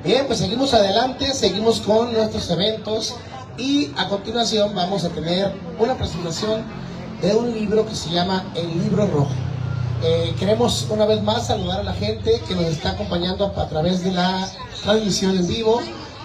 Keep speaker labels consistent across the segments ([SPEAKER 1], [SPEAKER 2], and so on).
[SPEAKER 1] Bien, pues seguimos adelante, seguimos con nuestros eventos y a continuación vamos a tener una presentación de un libro que se llama El Libro Rojo. Queremos una vez más saludar a la gente que nos está acompañando a través de la transmisión en vivo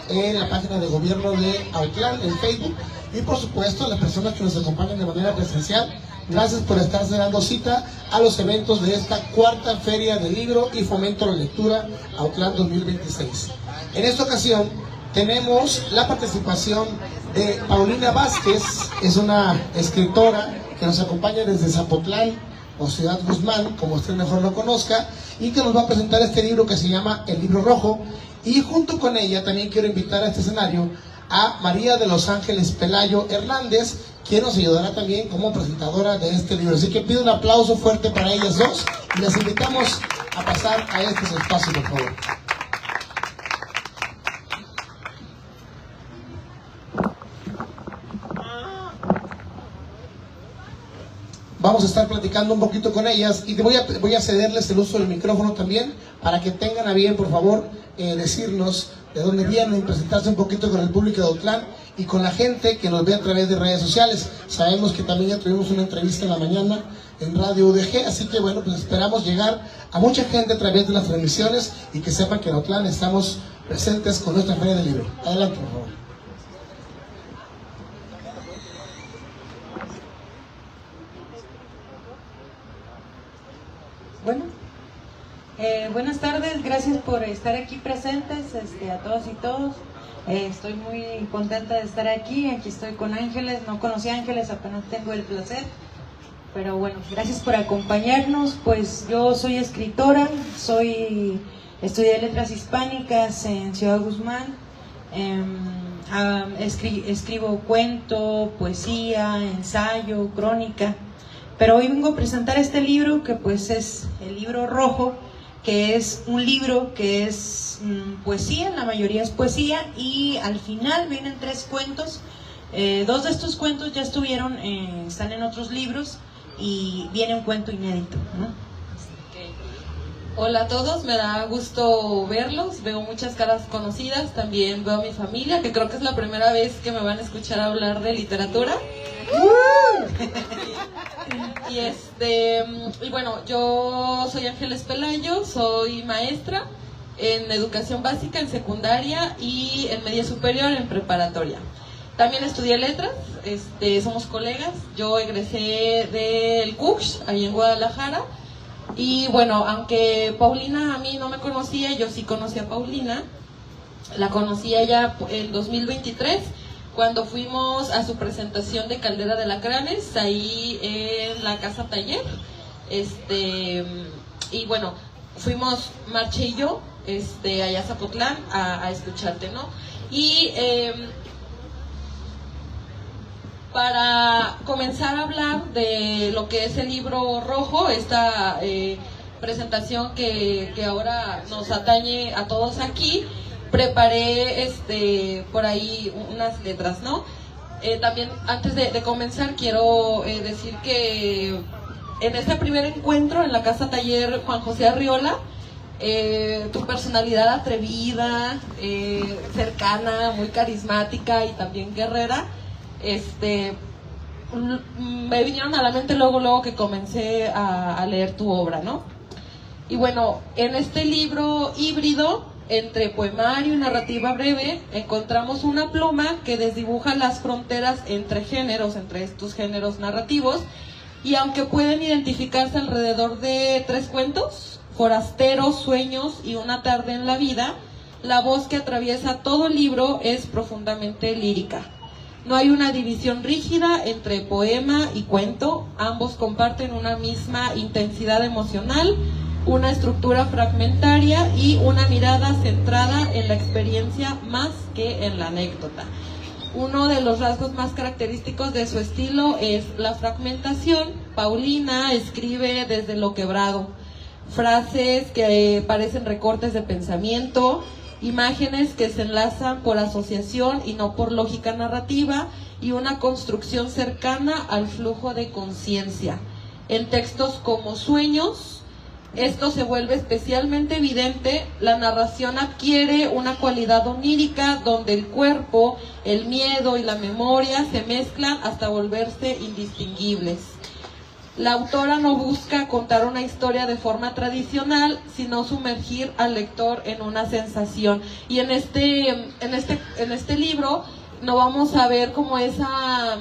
[SPEAKER 1] en la página de gobierno de Autlán en Facebook y por supuesto a las personas que nos acompañan de manera presencial. Gracias por estarse dando cita a los eventos de esta cuarta Feria del Libro y Fomento a la Lectura Autlán 2026. En esta ocasión tenemos la participación de Paulina Vázquez, es una escritora que nos acompaña desde Zapotlán o Ciudad Guzmán, como usted mejor lo conozca, y que nos va a presentar este libro que se llama El Libro Rojo. Y junto con ella también quiero invitar a este escenario a María de los Ángeles Pelayo Hernández, quien nos ayudará también como presentadora de este libro. Así que pido un aplauso fuerte para ellas dos y las invitamos a pasar a estos espacios, por favor. Vamos a estar platicando un poquito con ellas y voy a cederles el uso del micrófono también para que tengan a bien, por favor, decirnos de dónde vienen, presentarse un poquito con el público de Autlán y con la gente que nos ve a través de redes sociales. Sabemos que también ya tuvimos una entrevista en la mañana en Radio UDG, así que bueno, pues esperamos llegar a mucha gente a través de las transmisiones y que sepan que en Autlán estamos presentes con nuestra Feria del Libro. Adelante, por favor.
[SPEAKER 2] Bueno, buenas tardes, gracias por estar aquí presentes, a todos y todos. Estoy muy contenta de estar aquí estoy con Ángeles, no conocí a Ángeles, apenas tengo el placer. Pero bueno, gracias por acompañarnos. Pues yo soy escritora, estudié letras hispánicas en Ciudad Guzmán. Escribo cuento, poesía, ensayo, crónica. Pero hoy vengo a presentar este libro que pues es El Libro Rojo, que es un libro que es poesía, la mayoría es poesía, y al final vienen 3 cuentos. 2 de estos cuentos ya están en otros libros, y viene un cuento inédito, ¿no?
[SPEAKER 3] Okay. Hola a todos, me da gusto verlos, veo muchas caras conocidas, también veo a mi familia, que creo que es la primera vez que me van a escuchar hablar de literatura. Y bueno, yo soy Ángeles Pelayo, soy maestra en educación básica, en secundaria y en media superior, en preparatoria. También estudié letras, somos colegas, yo egresé del CUCH, ahí en Guadalajara. Y bueno, aunque Paulina a mí no me conocía, yo sí conocí a Paulina, la conocí ya en 2023, cuando fuimos a su presentación de Caldera de Alacranes, ahí en la Casa Taller. Y bueno, fuimos Marche y yo, allá a Zapotlán, a escucharte, ¿no? Y para comenzar a hablar de lo que es el Libro Rojo, esta presentación que ahora nos atañe a todos aquí, preparé por ahí unas letras, ¿no? También antes de comenzar quiero decir que en este primer encuentro en la Casa Taller Juan José Arriola, tu personalidad atrevida, cercana, muy carismática y también guerrera, me vinieron a la mente luego que comencé a leer tu obra, ¿no? Y bueno, en este libro híbrido entre poemario y narrativa breve encontramos una pluma que desdibuja las fronteras entre géneros, entre estos géneros narrativos, y aunque pueden identificarse alrededor de 3 cuentos, Forasteros, Sueños y Una tarde en la vida, la voz que atraviesa todo el libro es profundamente lírica. No hay una división rígida entre poema y cuento, ambos comparten una misma intensidad emocional, una estructura fragmentaria y una mirada centrada en la experiencia más que en la anécdota. Uno de los rasgos más característicos de su estilo es la fragmentación. Paulina escribe desde lo quebrado, frases que parecen recortes de pensamiento, imágenes que se enlazan por asociación y no por lógica narrativa, y una construcción cercana al flujo de conciencia. En textos como Sueños, Esto se vuelve especialmente evidente, la narración adquiere una cualidad onírica donde el cuerpo, el miedo y la memoria se mezclan hasta volverse indistinguibles. La autora no busca contar una historia de forma tradicional, sino sumergir al lector en una sensación. Y en este libro no vamos a ver como esa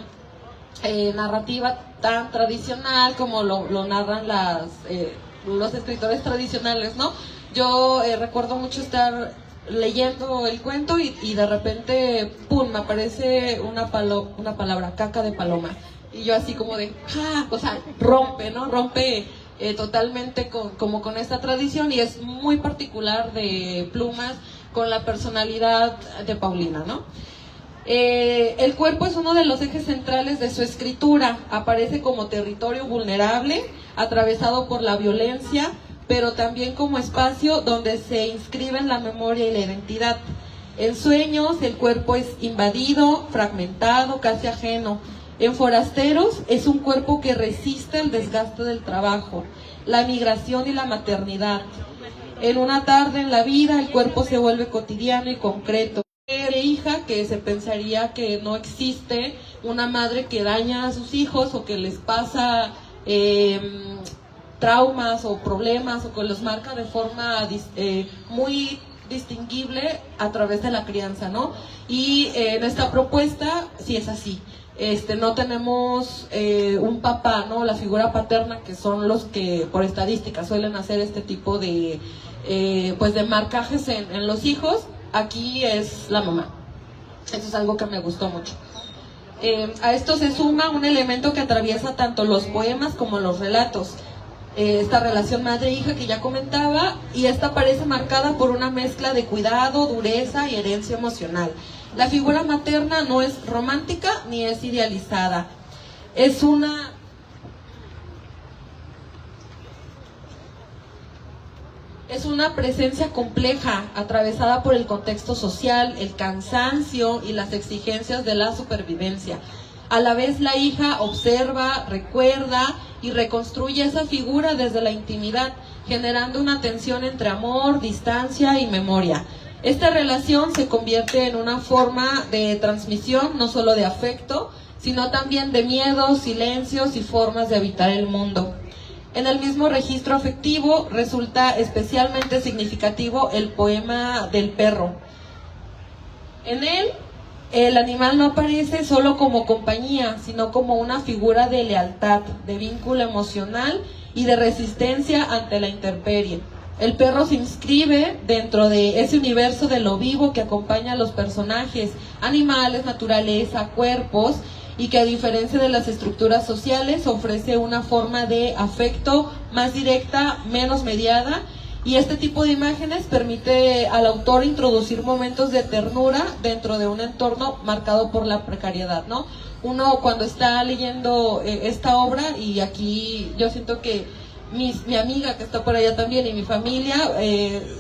[SPEAKER 3] narrativa tan tradicional como lo narran los escritores tradicionales, ¿no? Yo recuerdo mucho estar leyendo el cuento y de repente, ¡pum!, me aparece una palabra, caca de paloma. Y yo así como de, o sea, rompe, ¿no? Rompe totalmente como con esta tradición, y es muy particular de Plumas con la personalidad de Paulina, ¿no? El cuerpo es uno de los ejes centrales de su escritura. Aparece como territorio vulnerable, atravesado por la violencia, pero también como espacio donde se inscriben la memoria y la identidad. En Sueños, el cuerpo es invadido, fragmentado, casi ajeno. En Forasteros, es un cuerpo que resiste el desgaste del trabajo, la migración y la maternidad. En Una tarde en la vida, el cuerpo se vuelve cotidiano y concreto. Hija, que se pensaría que no existe una madre que daña a sus hijos o que les pasa traumas o problemas o que los marca de forma muy distinguible a través de la crianza, ¿no? Y en esta propuesta sí es así. No tenemos un papá, ¿no? La figura paterna, que son los que por estadística suelen hacer este tipo de marcajes en los hijos. Aquí es la mamá. Eso es algo que me gustó mucho. A esto se suma un elemento que atraviesa tanto los poemas como los relatos. Esta relación madre-hija que ya comentaba, y esta parece marcada por una mezcla de cuidado, dureza y herencia emocional. La figura materna no es romántica ni es idealizada. Es una presencia compleja, atravesada por el contexto social, el cansancio y las exigencias de la supervivencia. A la vez, la hija observa, recuerda y reconstruye esa figura desde la intimidad, generando una tensión entre amor, distancia y memoria. Esta relación se convierte en una forma de transmisión, no solo de afecto, sino también de miedos, silencios y formas de habitar el mundo. En el mismo registro afectivo resulta especialmente significativo el poema del perro. En él, el animal no aparece solo como compañía, sino como una figura de lealtad, de vínculo emocional y de resistencia ante la intemperie. El perro se inscribe dentro de ese universo de lo vivo que acompaña a los personajes, animales, naturaleza, cuerpos, y que a diferencia de las estructuras sociales ofrece una forma de afecto más directa, menos mediada, y este tipo de imágenes permite al autor introducir momentos de ternura dentro de un entorno marcado por la precariedad, ¿no? Uno cuando está leyendo esta obra, y aquí yo siento que mi amiga que está por allá también y mi familia,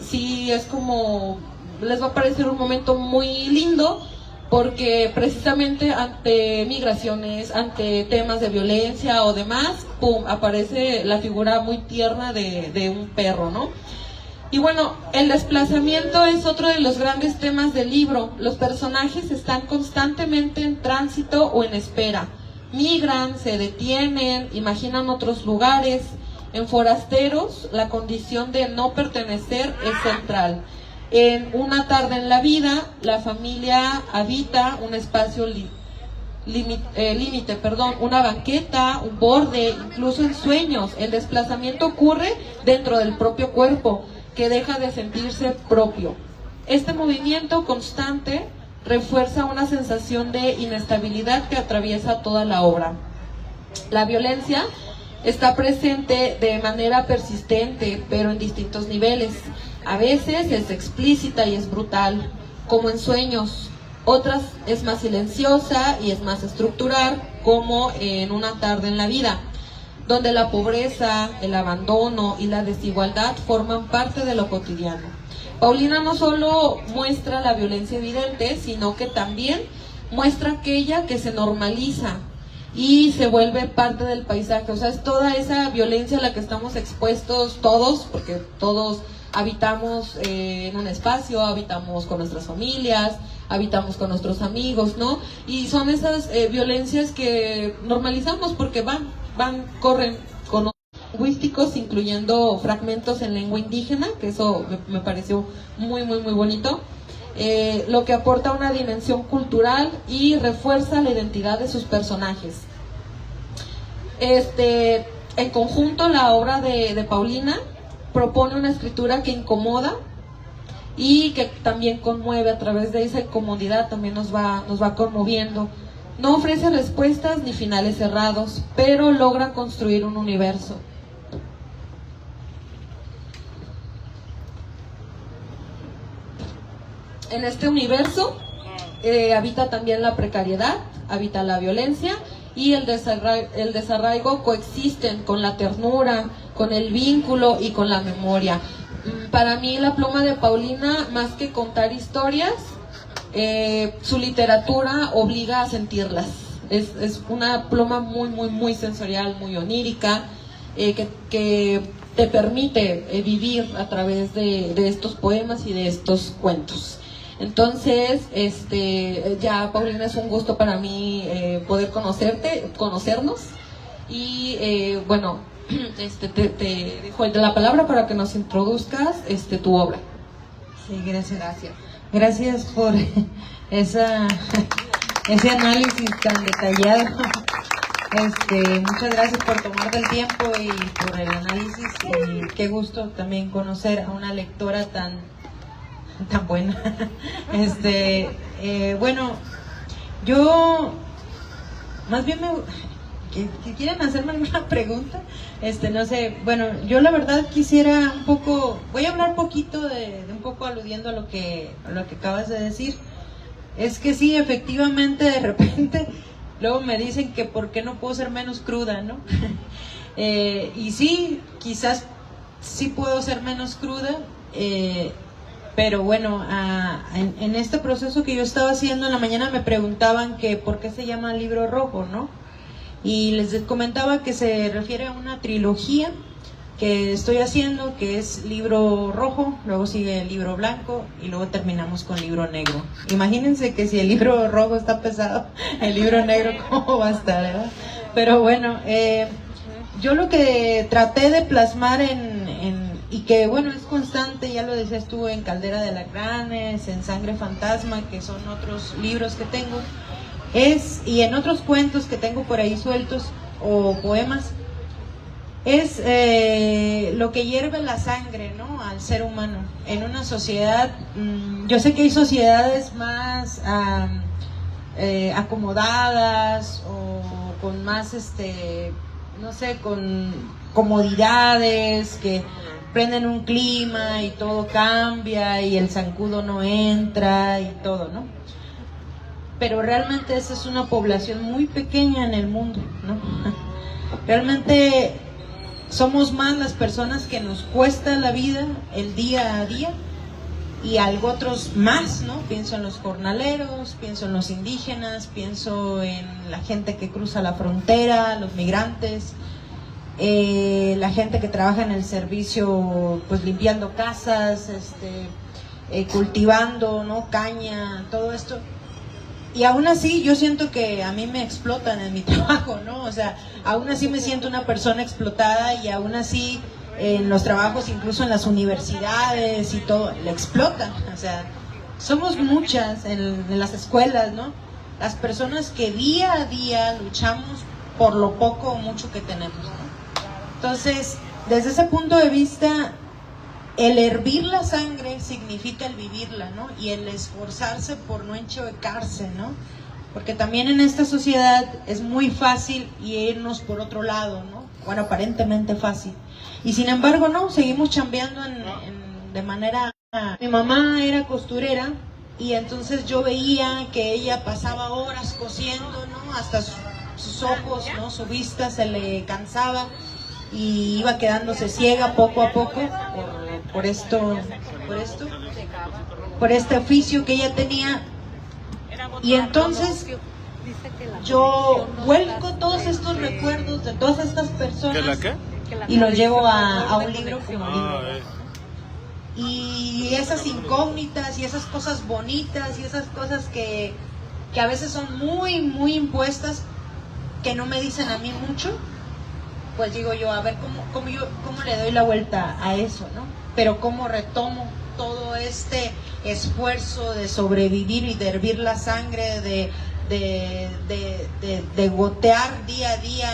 [SPEAKER 3] sí es como, les va a parecer un momento muy lindo, porque precisamente ante migraciones, ante temas de violencia o demás, ¡pum!, aparece la figura muy tierna de un perro, ¿no? Y bueno, el desplazamiento es otro de los grandes temas del libro. Los personajes están constantemente en tránsito o en espera. Migran, se detienen, imaginan otros lugares. En Forasteros, la condición de no pertenecer es central. En Una tarde en la vida, la familia habita un espacio límite, una banqueta, un borde. Incluso en Sueños, el desplazamiento ocurre dentro del propio cuerpo, que deja de sentirse propio. Este movimiento constante refuerza una sensación de inestabilidad que atraviesa toda la obra. La violencia está presente de manera persistente, pero en distintos niveles. A veces es explícita y es brutal, como en Sueños. Otras es más silenciosa y es más estructural, como en Una tarde en la vida, donde la pobreza, el abandono y la desigualdad forman parte de lo cotidiano. Paulina no solo muestra la violencia evidente, sino que también muestra aquella que se normaliza. y se vuelve parte del paisaje. O sea, es toda esa violencia a la que estamos expuestos todos, porque todos habitamos en un espacio, habitamos con nuestras familias, habitamos con nuestros amigos, ¿no? Y son esas violencias que normalizamos porque corren con lingüísticos, incluyendo fragmentos en lengua indígena, que eso me pareció muy bonito. Lo que aporta una dimensión cultural y refuerza la identidad de sus personajes. En conjunto, la obra de Paulina propone una escritura que incomoda y que también conmueve. A través de esa incomodidad también nos va conmoviendo. No ofrece respuestas ni finales cerrados, pero logra construir un universo. En este universo habita también la precariedad, habita la violencia y el desarraigo coexisten con la ternura, con el vínculo y con la memoria. Para mí la pluma de Paulina, más que contar historias, su literatura obliga a sentirlas. Es una pluma muy sensorial, muy onírica, que te permite vivir a través de estos poemas y de estos cuentos. Entonces, ya Paulina, es un gusto para mí poder conocernos y bueno, te dejo la palabra para que nos introduzcas tu obra.
[SPEAKER 2] Sí, gracias. Gracias por ese análisis tan detallado. Muchas gracias por tomarte el tiempo y por el análisis. Y qué gusto también conocer a una lectora tan buena. Bueno, yo más bien que quieren hacerme alguna pregunta, no sé. Bueno, yo la verdad quisiera un poco, voy a hablar poquito de un poco aludiendo a lo que acabas de decir. Es que sí, efectivamente, de repente luego me dicen que por qué no puedo ser menos cruda, ¿no? Y sí, quizás sí puedo ser menos cruda, pero bueno, en este proceso que yo estaba haciendo en la mañana me preguntaban que por qué se llama Libro Rojo, ¿no? Y les comentaba que se refiere a una trilogía que estoy haciendo, que es Libro Rojo, luego sigue el Libro Blanco y luego terminamos con Libro Negro. Imagínense que si el Libro Rojo está pesado, el Libro Negro cómo va a estar, ¿verdad? Pero bueno, yo lo que traté de plasmar y que bueno, es constante, ya lo decías tú, en Caldera de Alacranes, en Sangre Fantasma, que son otros libros que tengo, y en otros cuentos que tengo por ahí sueltos, o poemas, es lo que hierve la sangre, ¿no?, al ser humano en una sociedad. Yo sé que hay sociedades más acomodadas o con más, no sé, con comodidades, que prenden un clima y todo cambia y el zancudo no entra y todo, ¿no? Pero realmente esa es una población muy pequeña en el mundo, ¿no? Realmente somos más las personas que nos cuesta la vida, el día a día, y algo otros más, ¿no? Pienso en los jornaleros, pienso en los indígenas, pienso en la gente que cruza la frontera, los migrantes, la gente que trabaja en el servicio, pues limpiando casas, cultivando, ¿no?, caña, todo esto. Y aún así yo siento que a mí me explotan en mi trabajo, ¿no? O sea, aún así me siento una persona explotada, y aún así en los trabajos, incluso en las universidades y todo, le explotan. O sea, somos muchas en las escuelas, ¿no? Las personas que día a día luchamos por lo poco o mucho que tenemos, ¿no? Entonces, desde ese punto de vista, el hervir la sangre significa el vivirla, ¿no? Y el esforzarse por no enchocarse, ¿no? Porque también en esta sociedad es muy fácil irnos por otro lado, ¿no? Bueno, aparentemente fácil. Y sin embargo, no, seguimos chambeando de manera... Mi mamá era costurera, y entonces yo veía que ella pasaba horas cosiendo, ¿no? Hasta sus ojos, ¿no?, su vista se le cansaba y iba quedándose ciega poco a poco por este oficio que ella tenía. Y entonces yo vuelco todos estos recuerdos de todas estas personas.
[SPEAKER 4] ¿Qué la qué?
[SPEAKER 2] Y los llevo a un libro como libro. Y esas incógnitas y esas cosas bonitas y esas cosas que a veces son muy, muy impuestas, que no me dicen a mí mucho, pues digo yo, a ver cómo le doy la vuelta a eso, ¿no? Pero cómo retomo todo este esfuerzo de sobrevivir y de hervir la sangre, de gotear día a día,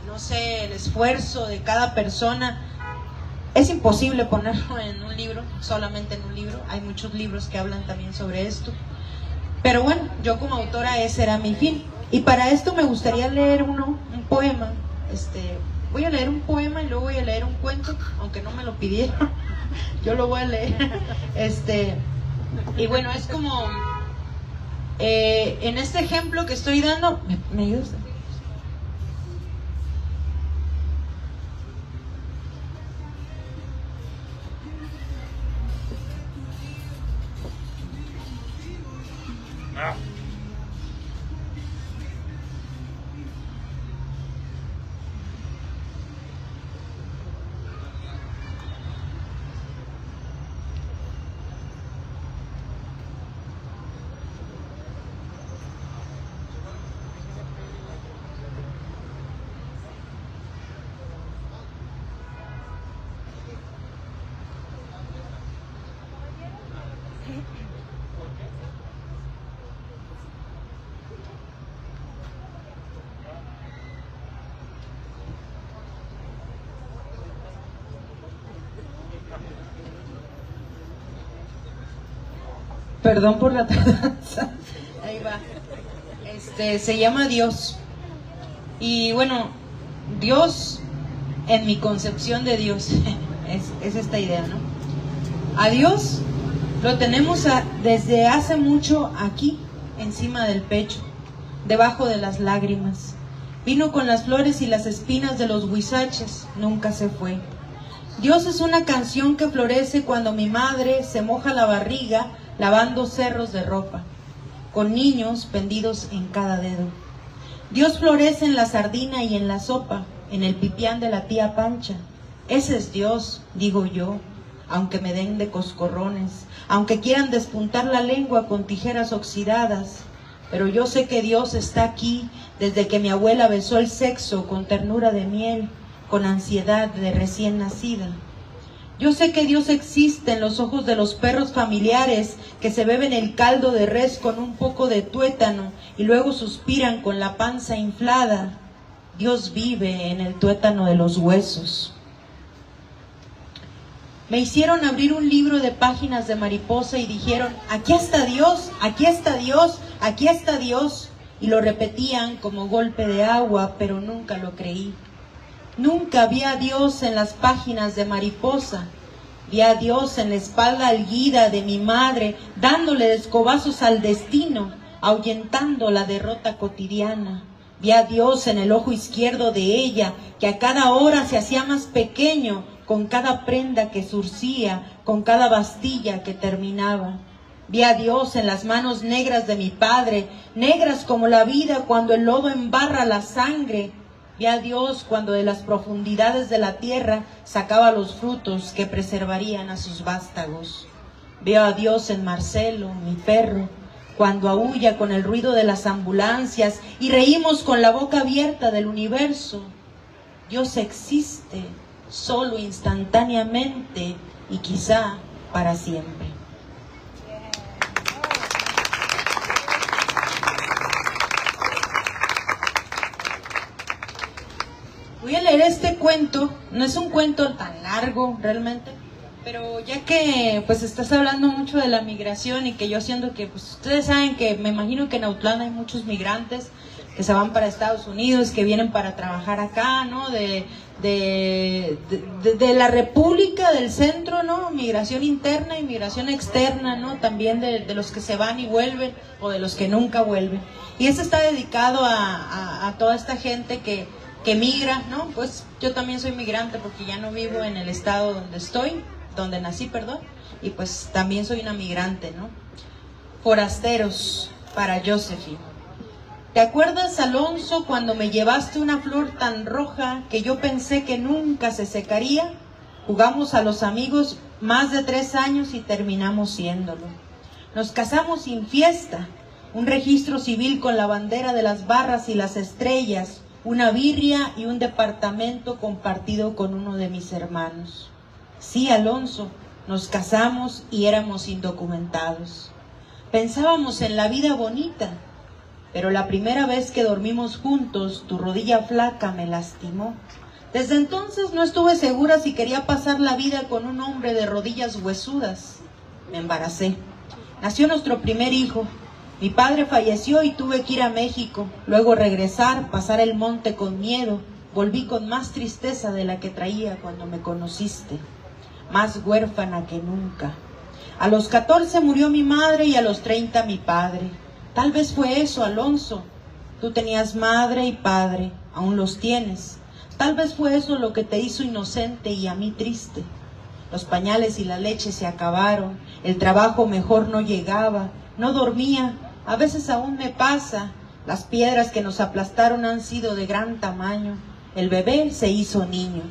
[SPEAKER 2] no sé, el esfuerzo de cada persona. Es imposible ponerlo en un libro, solamente en un libro. Hay muchos libros que hablan también sobre esto. Pero bueno, yo como autora ese era mi fin. Y para esto me gustaría leer un poema. Voy a leer un poema y luego voy a leer un cuento, aunque no me lo pidieron. Yo lo voy a leer. Y bueno, es como en este ejemplo que estoy dando, ¿me ayudas? Perdón por la tardanza. Ahí va. Se llama Dios. Y bueno, Dios, en mi concepción de Dios, es esta idea, ¿no? A Dios lo tenemos desde hace mucho aquí, encima del pecho, debajo de las lágrimas. Vino con las flores y las espinas de los huizaches, nunca se fue. Dios es una canción que florece cuando mi madre se moja la barriga lavando cerros de ropa, con niños pendidos en cada dedo. Dios florece en la sardina y en la sopa, en el pipián de la tía Pancha. Ese es Dios, digo yo, aunque me den de coscorrones, aunque quieran despuntar la lengua con tijeras oxidadas. Pero yo sé que Dios está aquí desde que mi abuela besó el sexo con ternura de miel, con ansiedad de recién nacida. Yo sé que Dios existe en los ojos de los perros familiares que se beben el caldo de res con un poco de tuétano y luego suspiran con la panza inflada. Dios vive en el tuétano de los huesos. Me hicieron abrir un libro de páginas de mariposa y dijeron, aquí está Dios, aquí está Dios, aquí está Dios. Y lo repetían como golpe de agua, pero nunca lo creí. Nunca vi a Dios en las páginas de mariposa. Vi a Dios en la espalda erguida de mi madre, dándole escobazos al destino, ahuyentando la derrota cotidiana. Vi a Dios en el ojo izquierdo de ella, que a cada hora se hacía más pequeño, con cada prenda que surcía, con cada bastilla que terminaba. Vi a Dios en las manos negras de mi padre, negras como la vida cuando el lodo embarra la sangre. Vi a Dios cuando de las profundidades de la tierra sacaba los frutos que preservarían a sus vástagos. Veo a Dios en Marcelo, mi perro, cuando aúlla con el ruido de las ambulancias y reímos con la boca abierta del universo. Dios existe, solo instantáneamente y quizá para siempre. Voy a leer este cuento, no es un cuento tan largo realmente, pero ya que pues estás hablando mucho de la migración y que yo siento que pues ustedes saben que me imagino que en Autlán hay muchos migrantes que se van para Estados Unidos, que vienen para trabajar acá, ¿no? De la República del Centro, ¿no? Migración interna y migración externa, ¿no? También de los que se van y vuelven o de los que nunca vuelven. Y eso está dedicado a toda esta gente que migra, ¿no? Pues yo también soy migrante porque ya no vivo en el estado donde nací, perdón, y pues también soy una migrante, ¿no? Forasteros, para Josephine. ¿Te acuerdas, Alonso, cuando me llevaste una flor tan roja que yo pensé que nunca se secaría? Jugamos a los amigos más de 3 años y terminamos siéndolo. Nos casamos sin fiesta, un registro civil con la bandera de las barras y las estrellas, una birria y un departamento compartido con uno de mis hermanos. Sí, Alonso, nos casamos y éramos indocumentados. Pensábamos en la vida bonita, pero la primera vez que dormimos juntos, tu rodilla flaca me lastimó. Desde entonces no estuve segura si quería pasar la vida con un hombre de rodillas huesudas. Me embaracé. Nació nuestro primer hijo. Mi padre falleció y tuve que ir a México. Luego regresar, pasar el monte con miedo. Volví con más tristeza de la que traía cuando me conociste. Más huérfana que nunca. A los 14 murió mi madre y a los 30 mi padre. Tal vez fue eso, Alonso. Tú tenías madre y padre, aún los tienes. Tal vez fue eso lo que te hizo inocente y a mí triste. Los pañales y la leche se acabaron, el trabajo mejor no llegaba, no dormía, a veces aún me pasa. Las piedras que nos aplastaron han sido de gran tamaño. El bebé se hizo niño.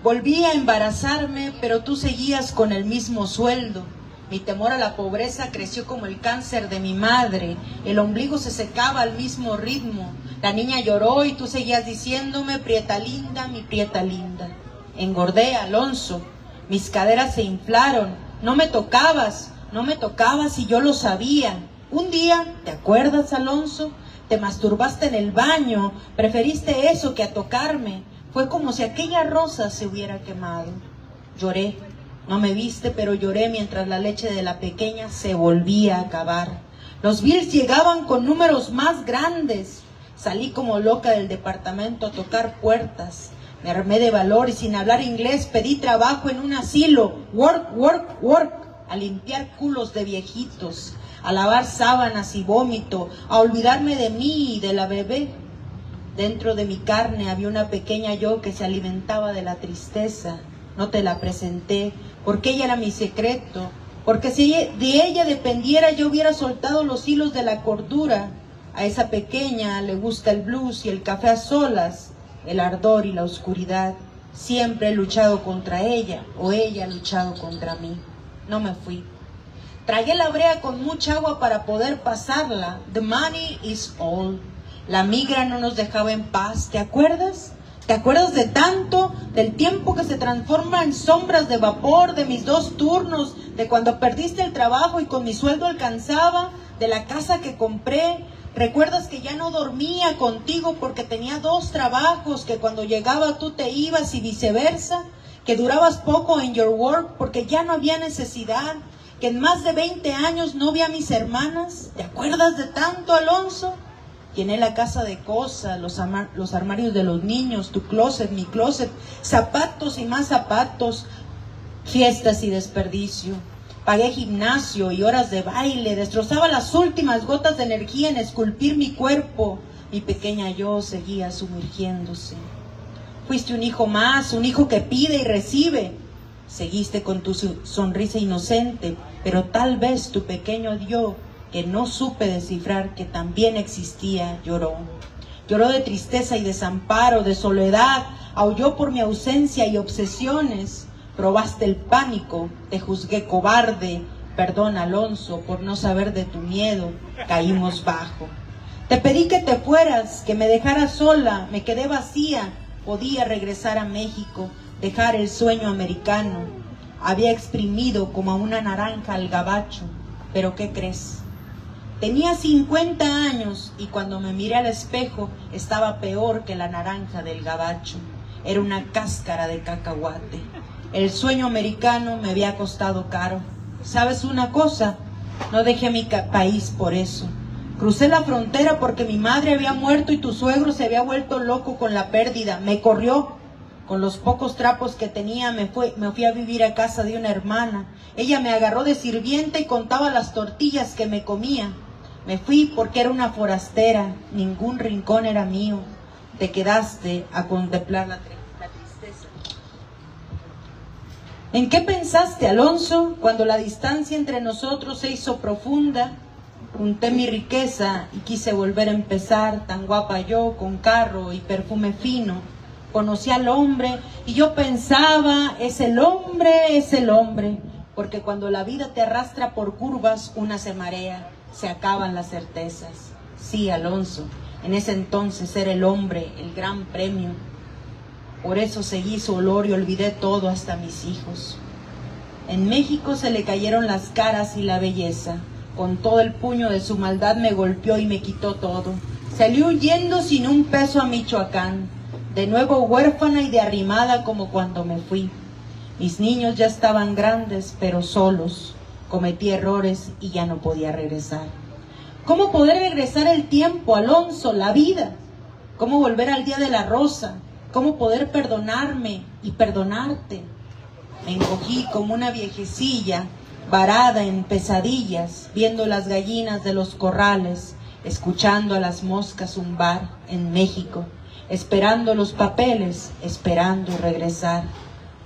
[SPEAKER 2] Volví a embarazarme, pero tú seguías con el mismo sueldo. Mi temor a la pobreza creció como el cáncer de mi madre. El ombligo se secaba al mismo ritmo. La niña lloró y tú seguías diciéndome, Prieta linda, mi Prieta linda. Engordé, Alonso. Mis caderas se inflaron. No me tocabas y yo lo sabía. Un día, ¿te acuerdas, Alonso? Te masturbaste en el baño. Preferiste eso que a tocarme. Fue como si aquella rosa se hubiera quemado. Lloré. No me viste, pero lloré mientras la leche de la pequeña se volvía a acabar. Los bills llegaban con números más grandes. Salí como loca del departamento a tocar puertas. Me armé de valor y sin hablar inglés pedí trabajo en un asilo. Work, work, work. A limpiar culos de viejitos, a lavar sábanas y vómito, a olvidarme de mí y de la bebé. Dentro de mi carne había una pequeña yo que se alimentaba de la tristeza. No te la presenté, porque ella era mi secreto, porque si de ella dependiera yo hubiera soltado los hilos de la cordura. A esa pequeña le gusta el blues y el café a solas, el ardor y la oscuridad. Siempre he luchado contra ella, o ella ha luchado contra mí. No me fui. Tragué la brea con mucha agua para poder pasarla. The money is all. La migra no nos dejaba en paz, ¿te acuerdas? ¿Te acuerdas de tanto? Del tiempo que se transforma en sombras de vapor, de mis 2 turnos, de cuando perdiste el trabajo y con mi sueldo alcanzaba, de la casa que compré. ¿Recuerdas que ya no dormía contigo porque tenía 2 trabajos, que cuando llegaba tú te ibas y viceversa? Que durabas poco en your work porque ya no había necesidad, que en más de 20 años no vi a mis hermanas. ¿Te acuerdas de tanto, Alonso? Llené la casa de cosas, los armarios de los niños, tu closet, mi closet, zapatos y más zapatos, fiestas y desperdicio. Pagué gimnasio y horas de baile, destrozaba las últimas gotas de energía en esculpir mi cuerpo. Mi pequeña yo seguía sumergiéndose. Fuiste un hijo más, un hijo que pide y recibe. Seguiste con tu sonrisa inocente, pero tal vez tu pequeño yo, que no supe descifrar que también existía, lloró. Lloró de tristeza y desamparo, de soledad, aulló por mi ausencia y obsesiones. Probaste el pánico, te juzgué cobarde. Perdón, Alonso, por no saber de tu miedo, caímos bajo. Te pedí que te fueras, que me dejaras sola, me quedé vacía. Podía regresar a México, dejar el sueño americano. Había exprimido como a una naranja al gabacho, pero ¿qué crees? Tenía 50 años y cuando me miré al espejo estaba peor que la naranja del gabacho. Era una cáscara de cacahuate. El sueño americano me había costado caro. ¿Sabes una cosa? No dejé mi país por eso. Crucé la frontera porque mi madre había muerto y tu suegro se había vuelto loco con la pérdida. Me corrió. Con los pocos trapos que tenía me fui a vivir a casa de una hermana. Ella me agarró de sirvienta y contaba las tortillas que me comía. Me fui porque era una forastera. Ningún rincón era mío. Te quedaste a contemplar la tristeza. ¿En qué pensaste, Alonso, cuando la distancia entre nosotros se hizo profunda? Junté mi riqueza y quise volver a empezar, tan guapa yo, con carro y perfume fino. Conocí al hombre y yo pensaba, es el hombre, porque cuando la vida te arrastra por curvas, una se marea, se acaban las certezas. Sí, Alonso, en ese entonces era el hombre, el gran premio. Por eso seguí su olor y olvidé todo, hasta mis hijos. En México se le cayeron las caras y la belleza. Con todo el puño de su maldad me golpeó y me quitó todo. Salí huyendo sin un peso a Michoacán, de nuevo huérfana y derrimada como cuando me fui. Mis niños ya estaban grandes, pero solos. Cometí errores y ya no podía regresar. ¿Cómo poder regresar el tiempo, Alonso, la vida? ¿Cómo volver al día de la rosa? ¿Cómo poder perdonarme y perdonarte? Me encogí como una viejecilla, varada en pesadillas, viendo las gallinas de los corrales, escuchando a las moscas zumbar en México, esperando los papeles, esperando regresar.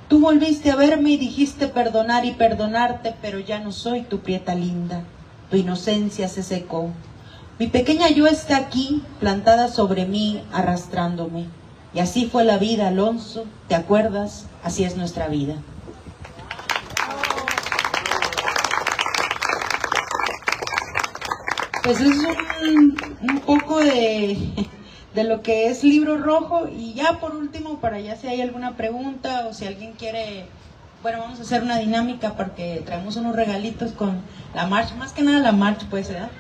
[SPEAKER 2] Tú volviste a verme y dijiste perdonar y perdonarte, pero ya no soy tu prieta linda. Tu inocencia se secó. Mi pequeña yo está aquí, plantada sobre mí, arrastrándome. Y así fue la vida, Alonso, ¿te acuerdas? Así es nuestra vida. Pues es un poco de lo que es Libro Rojo. Y ya por último, para ya si hay alguna pregunta o si alguien quiere, bueno, vamos a hacer una dinámica porque traemos unos regalitos con la March, más que nada la March, pues, ¿verdad?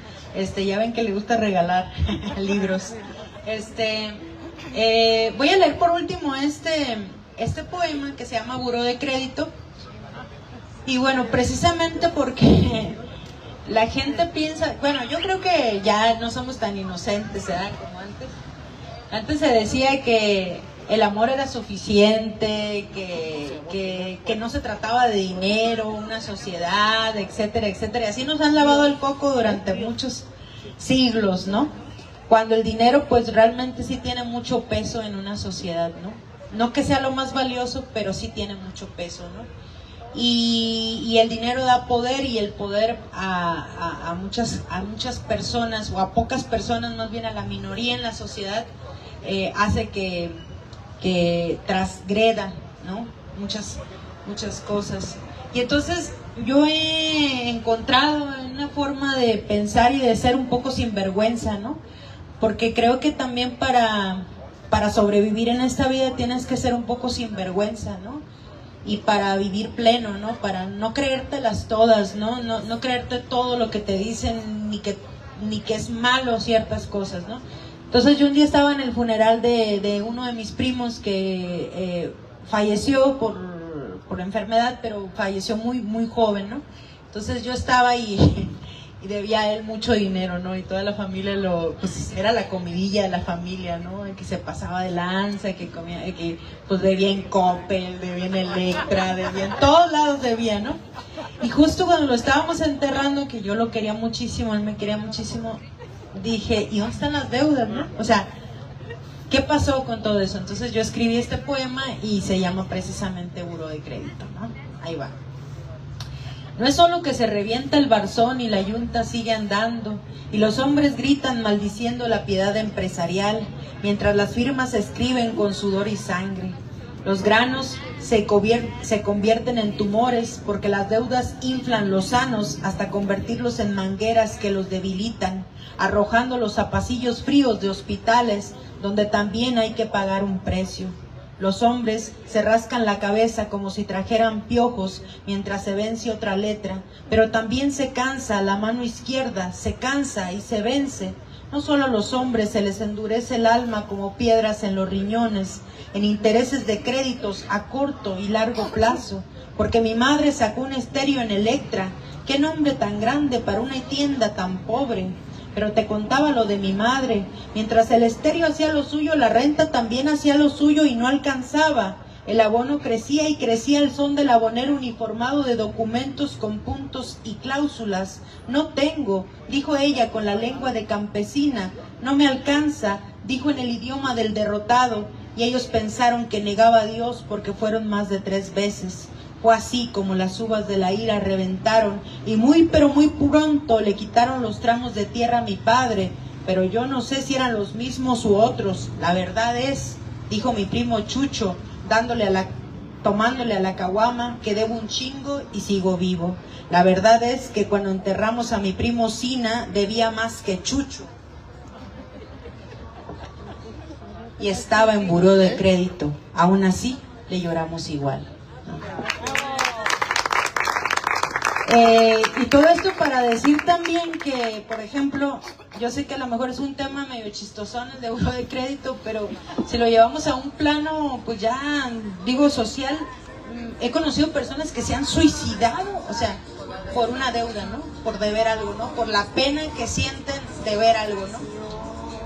[SPEAKER 2] Ya ven que le gusta regalar libros. Voy a leer por último este poema que se llama Buró de Crédito. Y bueno, precisamente porque la gente piensa, bueno, yo creo que ya no somos tan inocentes, ¿verdad? Como antes. Antes se decía que el amor era suficiente, que no se trataba de dinero, una sociedad, etcétera, etcétera. Y así nos han lavado el coco durante muchos siglos, ¿no? Cuando el dinero pues realmente sí tiene mucho peso en una sociedad, ¿no? No que sea lo más valioso, pero sí tiene mucho peso, ¿no? Y el dinero da poder, y el poder a muchas personas, o a pocas personas, más bien a la minoría en la sociedad, hace que transgreda, ¿no? Muchas cosas. Y entonces yo he encontrado una forma de pensar y de ser un poco sinvergüenza, ¿no? Porque creo que también para sobrevivir en esta vida tienes que ser un poco sinvergüenza, ¿no? Y para vivir pleno, ¿no? Para no creértelas todas, ¿no? No creerte todo lo que te dicen, ni que es malo ciertas cosas, ¿no? Entonces yo un día estaba en el funeral de uno de mis primos que falleció por enfermedad, pero falleció muy, muy joven, ¿no? Entonces yo estaba y debía a él mucho dinero, ¿no? Y toda la familia pues era la comidilla de la familia, ¿no? Que se pasaba de lanza, que comía, que pues debía en Coppel, debía en Electra, debía en todos lados debía, ¿no? Y justo cuando lo estábamos enterrando, que yo lo quería muchísimo, él me quería muchísimo, dije, ¿y dónde están las deudas, no? O sea, ¿qué pasó con todo eso? Entonces yo escribí este poema y se llama precisamente Buró de Crédito, ¿no? Ahí va. No es solo que se revienta el barzón y la yunta sigue andando, y los hombres gritan maldiciendo la piedad empresarial, mientras las firmas escriben con sudor y sangre. Los granos se convierten en tumores porque las deudas inflan los sanos hasta convertirlos en mangueras que los debilitan, arrojándolos a pasillos fríos de hospitales donde también hay que pagar un precio. Los hombres se rascan la cabeza como si trajeran piojos mientras se vence otra letra, pero también se cansa la mano izquierda, se cansa y se vence. No solo a los hombres se les endurece el alma como piedras en los riñones, en intereses de créditos a corto y largo plazo, porque mi madre sacó un estéreo en Electra. ¡Qué nombre tan grande para una tienda tan pobre! Pero te contaba lo de mi madre. Mientras el estéreo hacía lo suyo, la renta también hacía lo suyo y no alcanzaba. El abono crecía y crecía al son del abonero uniformado de documentos con puntos y cláusulas. No tengo, dijo ella con la lengua de campesina. No me alcanza, dijo en el idioma del derrotado. Y ellos pensaron que negaba a Dios porque fueron más de 3 veces. Fue así como las uvas de la ira reventaron, y muy pero muy pronto le quitaron los tramos de tierra a mi padre, pero yo no sé si eran los mismos u otros. La verdad es, dijo mi primo Chucho, tomándole a la caguama, que debo un chingo y sigo vivo. La verdad es que cuando enterramos a mi primo Sina, debía más que Chucho. Y estaba en buró de crédito. Aún así, le lloramos igual, ¿no? Y todo esto para decir también que, por ejemplo, yo sé que a lo mejor es un tema medio chistosón el de buró de crédito, pero si lo llevamos a un plano, pues ya, digo, social, he conocido personas que se han suicidado, o sea, por una deuda, ¿no? Por deber algo, ¿no? Por la pena que sienten de ver algo, ¿no?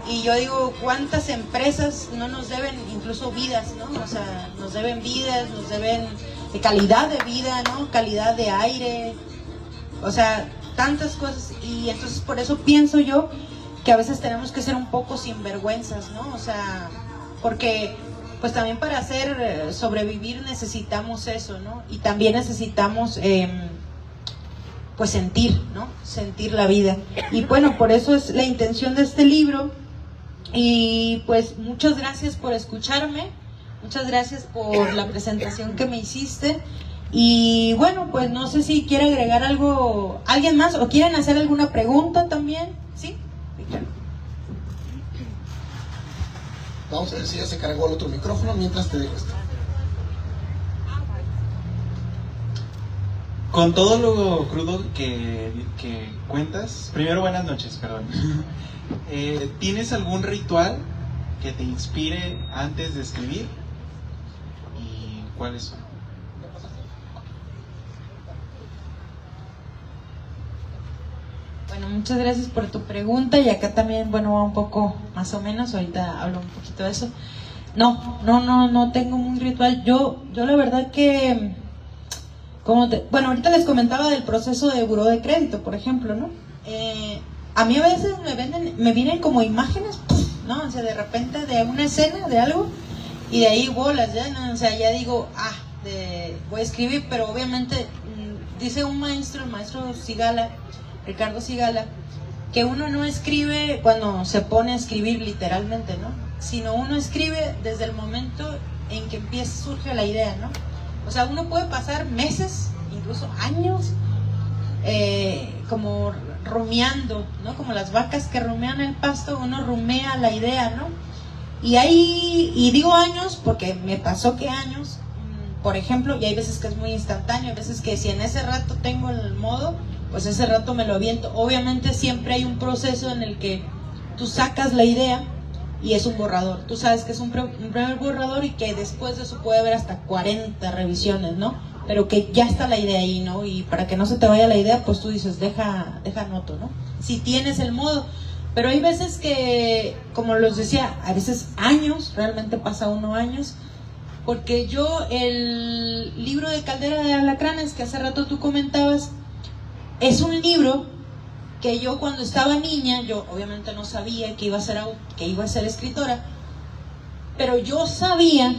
[SPEAKER 2] Y yo digo, ¿cuántas empresas no nos deben incluso vidas, ¿no? O sea, nos deben vidas, nos deben calidad de vida, ¿no? Calidad de aire, o sea, tantas cosas. Y entonces por eso pienso yo que a veces tenemos que ser un poco sinvergüenzas, ¿no? O sea, porque pues también para sobrevivir necesitamos eso, ¿no? Y también necesitamos pues sentir, ¿no? Sentir la vida. Y bueno, por eso es la intención de este libro. Y pues muchas gracias por escucharme, muchas gracias por la presentación que me hiciste. Y bueno, pues no sé si quiere agregar algo, alguien más, o quieren hacer alguna pregunta también. ¿Sí? Claro.
[SPEAKER 1] Vamos a ver si ya se cargó el otro micrófono mientras te dejo esto.
[SPEAKER 4] Con todo lo crudo que cuentas, primero buenas noches, perdón. ¿Tienes algún ritual que te inspire antes de escribir? ¿Y cuáles son?
[SPEAKER 2] Bueno, muchas gracias por tu pregunta, y acá también, bueno, va un poco más o menos, ahorita hablo un poquito de eso. No tengo un ritual. Yo la verdad que, bueno, ahorita les comentaba del proceso de buró de crédito, por ejemplo, ¿no? A mí a veces me vienen como imágenes, ¿no? O sea, de repente de una escena, de algo, y de ahí bolas, ya, ¿no? O sea, ya digo, voy a escribir, pero obviamente, dice un maestro, el maestro Sigala, Ricardo Sigala, que uno no escribe cuando se pone a escribir literalmente, ¿no? Sino uno escribe desde el momento en que surge la idea, ¿no? O sea, uno puede pasar meses, incluso años, como rumiando, ¿no? Como las vacas que rumean el pasto, uno rumea la idea, ¿no? Y digo años porque me pasó que años, por ejemplo, y hay veces que es muy instantáneo, hay veces que si en ese rato tengo el modo, pues ese rato me lo aviento. Obviamente siempre hay un proceso en el que tú sacas la idea y es un borrador. Tú sabes que es un primer borrador y que después de eso puede haber hasta 40 revisiones, ¿no? Pero que ya está la idea ahí, ¿no? Y para que no se te vaya la idea, pues tú dices, deja anoto, ¿no? Si tienes el modo. Pero hay veces que, como los decía, a veces años, realmente pasa uno años, porque yo el libro de Caldera de Alacranes, que hace rato tú comentabas, es un libro que yo cuando estaba niña, yo obviamente no sabía que iba a ser escritora, pero yo sabía,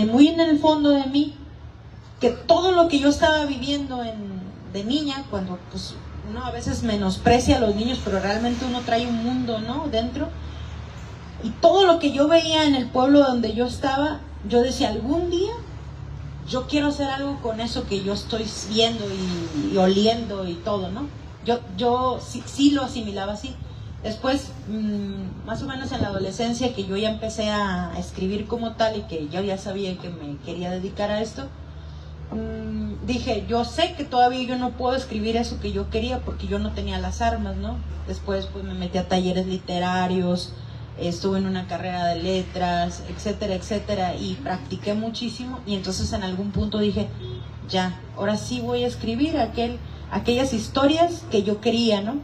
[SPEAKER 2] muy en el fondo de mí, que todo lo que yo estaba viviendo de niña, cuando pues uno a veces menosprecia a los niños, pero realmente uno trae un mundo, ¿no?, dentro, y todo lo que yo veía en el pueblo donde yo estaba, yo decía, algún día yo quiero hacer algo con eso que yo estoy viendo y oliendo y todo, ¿no? Yo sí lo asimilaba así. Después, más o menos en la adolescencia, que yo ya empecé a escribir como tal y que yo ya sabía que me quería dedicar a esto, dije, yo sé que todavía yo no puedo escribir eso que yo quería porque yo no tenía las armas, ¿no? Después pues me metí a talleres literarios, estuve en una carrera de letras, etcétera, etcétera, y practiqué muchísimo, y entonces en algún punto dije, ya, ahora sí voy a escribir aquellas historias que yo quería, ¿no?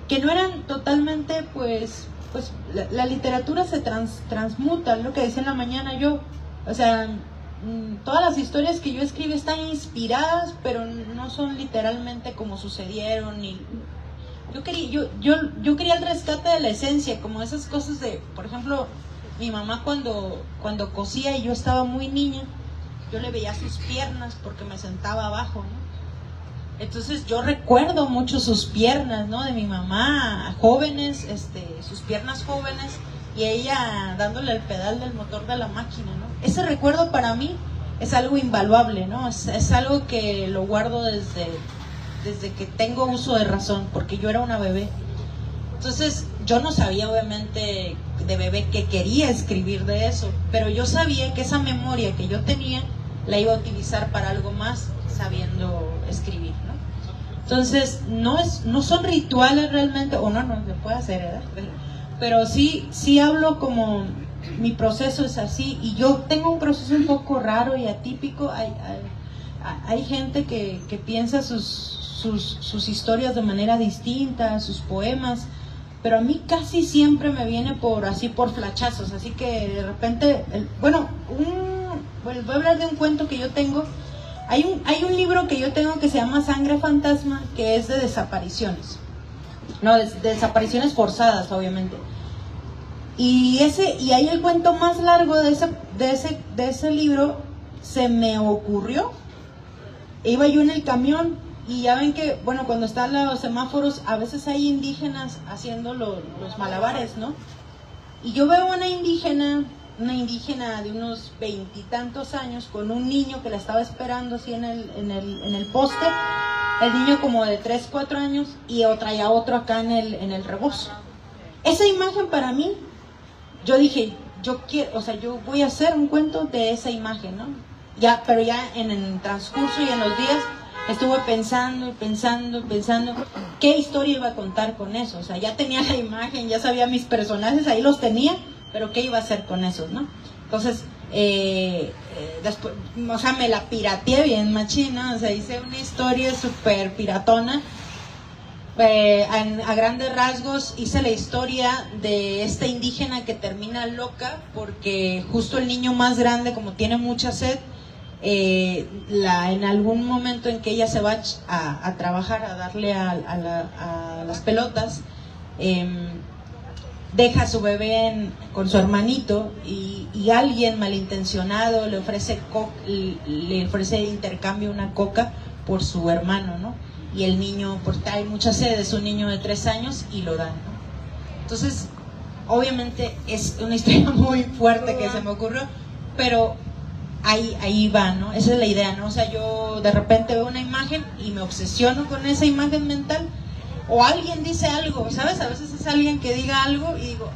[SPEAKER 2] Que no eran totalmente, pues la literatura se transmuta, lo que decía en la mañana yo, o sea, todas las historias que yo escribo están inspiradas, pero no son literalmente como sucedieron, y yo quería el rescate de la esencia, como esas cosas de, por ejemplo, mi mamá cuando cosía y yo estaba muy niña, yo le veía sus piernas porque me sentaba abajo, ¿no? Entonces yo recuerdo mucho sus piernas, ¿no? De mi mamá, jóvenes, sus piernas jóvenes, y ella dándole el pedal del motor de la máquina, ¿no? Ese recuerdo para mí es algo invaluable, ¿no? Es algo que lo guardo desde que tengo uso de razón, porque yo era una bebé. Entonces yo no sabía obviamente de bebé que quería escribir de eso, pero yo sabía que esa memoria que yo tenía la iba a utilizar para algo más, sabiendo escribir, ¿no? Entonces no son rituales realmente, o no se puede hacer, ¿verdad? Pero sí hablo como mi proceso es así, y yo tengo un proceso un poco raro y atípico. Hay gente que piensa sus historias de manera distinta, sus poemas, pero a mí casi siempre me viene por flachazos, así que de repente, voy a hablar de un cuento que yo tengo. Hay un libro que yo tengo que se llama Sangre Fantasma, que es de desapariciones, no, de desapariciones forzadas, obviamente. Y ahí el cuento más largo de ese libro se me ocurrió. Iba yo en el camión y ya ven que, bueno, cuando están los semáforos, a veces hay indígenas haciendo los malabares, ¿no? Y yo veo una indígena de unos 20 y tantos años con un niño que la estaba esperando así en el poste, el niño como de 3, 4 años, y traía otro acá en el rebozo. Esa imagen para mí, yo dije, yo voy a hacer un cuento de esa imagen, ¿no? Pero ya en el transcurso y en los días estuve pensando qué historia iba a contar con eso. O sea, ya tenía la imagen, ya sabía mis personajes, ahí los tenía, pero qué iba a hacer con esos, ¿no? Entonces, después, o sea, me la pirateé bien machina, o sea, hice una historia súper piratona. A grandes rasgos hice la historia de esta indígena que termina loca porque justo el niño más grande, como tiene mucha sed, en algún momento en que ella se va a trabajar, a darle a las pelotas, deja a su bebé con su hermanito y alguien malintencionado le ofrece intercambio una coca por su hermano, ¿no? Y el niño, porque hay mucha sed, es un niño de 3 años y lo dan, ¿no? Entonces, obviamente es una historia muy fuerte que se me ocurrió, pero ahí va, ¿no? Esa es la idea, ¿no? O sea, yo de repente veo una imagen y me obsesiono con esa imagen mental, o alguien dice algo, ¿sabes? A veces es alguien que diga algo y digo,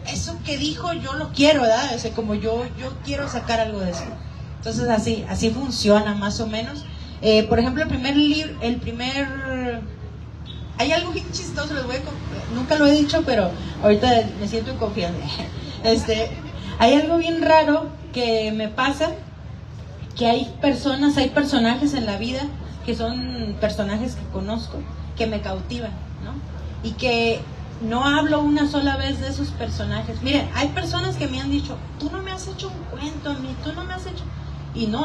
[SPEAKER 2] eso que dijo yo lo quiero, ¿verdad? O sea, como yo quiero sacar algo de eso. Entonces así funciona más o menos. Por ejemplo, hay algo bien chistoso, nunca lo he dicho, pero ahorita me siento en confianza. Hay algo bien raro que me pasa, que hay personajes en la vida que son personajes que conozco, que me cautivan, ¿no? Y que no hablo una sola vez de esos personajes. Miren, hay personas que me han dicho, tú no me has hecho un cuento a mí, tú no me has hecho... Y no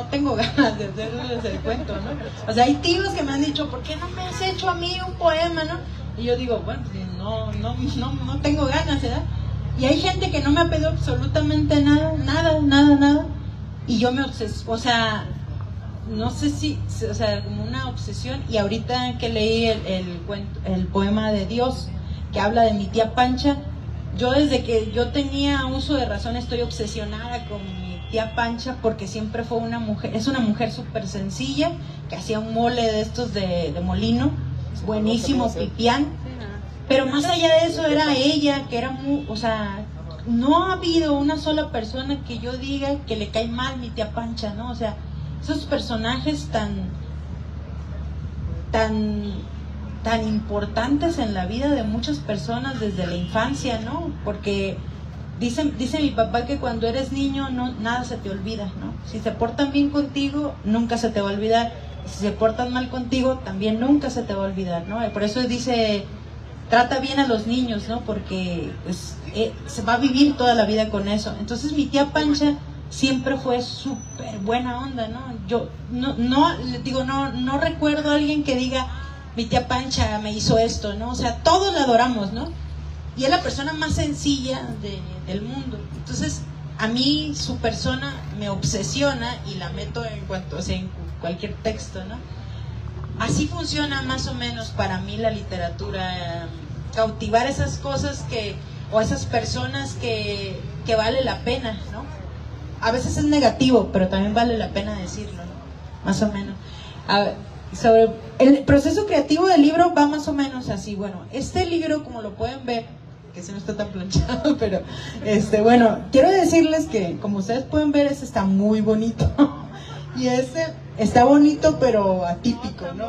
[SPEAKER 2] tengo ganas de hacerles el cuento, ¿no? O sea, hay tíos que me han dicho, ¿por qué no me has hecho a mí un poema, no? Y yo digo, bueno, no tengo ganas, ¿verdad? Y hay gente que no me ha pedido absolutamente nada. Y yo me obsesiono, o sea, no sé si, o sea, como una obsesión. Y ahorita que leí el poema de Dios, que habla de mi tía Pancha, yo desde que yo tenía uso de razón estoy obsesionada con mi tía Pancha, porque siempre fue es una mujer súper sencilla, que hacía un mole de estos de molino, buenísimo, pipián, pero más allá de eso era ella, que era muy, o sea, no ha habido una sola persona que yo diga que le cae mal mi tía Pancha, ¿no? O sea, esos personajes tan importantes en la vida de muchas personas desde la infancia, ¿no? Porque dice mi papá que cuando eres niño nada se te olvida, ¿no? Si se portan bien contigo, nunca se te va a olvidar. Si se portan mal contigo, también nunca se te va a olvidar, ¿no? Por eso dice, trata bien a los niños, ¿no? Porque pues, se va a vivir toda la vida con eso. Entonces mi tía Pancha siempre fue súper buena onda, ¿no? Yo no recuerdo a alguien que diga, mi tía Pancha me hizo esto, ¿no? O sea, todos la adoramos, ¿no? Y es la persona más sencilla del mundo. Entonces, a mí su persona me obsesiona y la meto en cuanto, o sea, en cualquier texto, ¿no? Así funciona más o menos para mí la literatura, cautivar esas cosas o esas personas que vale la pena, ¿no? A veces es negativo, pero también vale la pena decirlo, ¿no? Más o menos. Sobre el proceso creativo del libro va más o menos así. Bueno, este libro, como lo pueden ver, que se no está tan planchado, pero bueno, quiero decirles que como ustedes pueden ver, ese está muy bonito. Y ese está bonito, pero atípico, ¿no?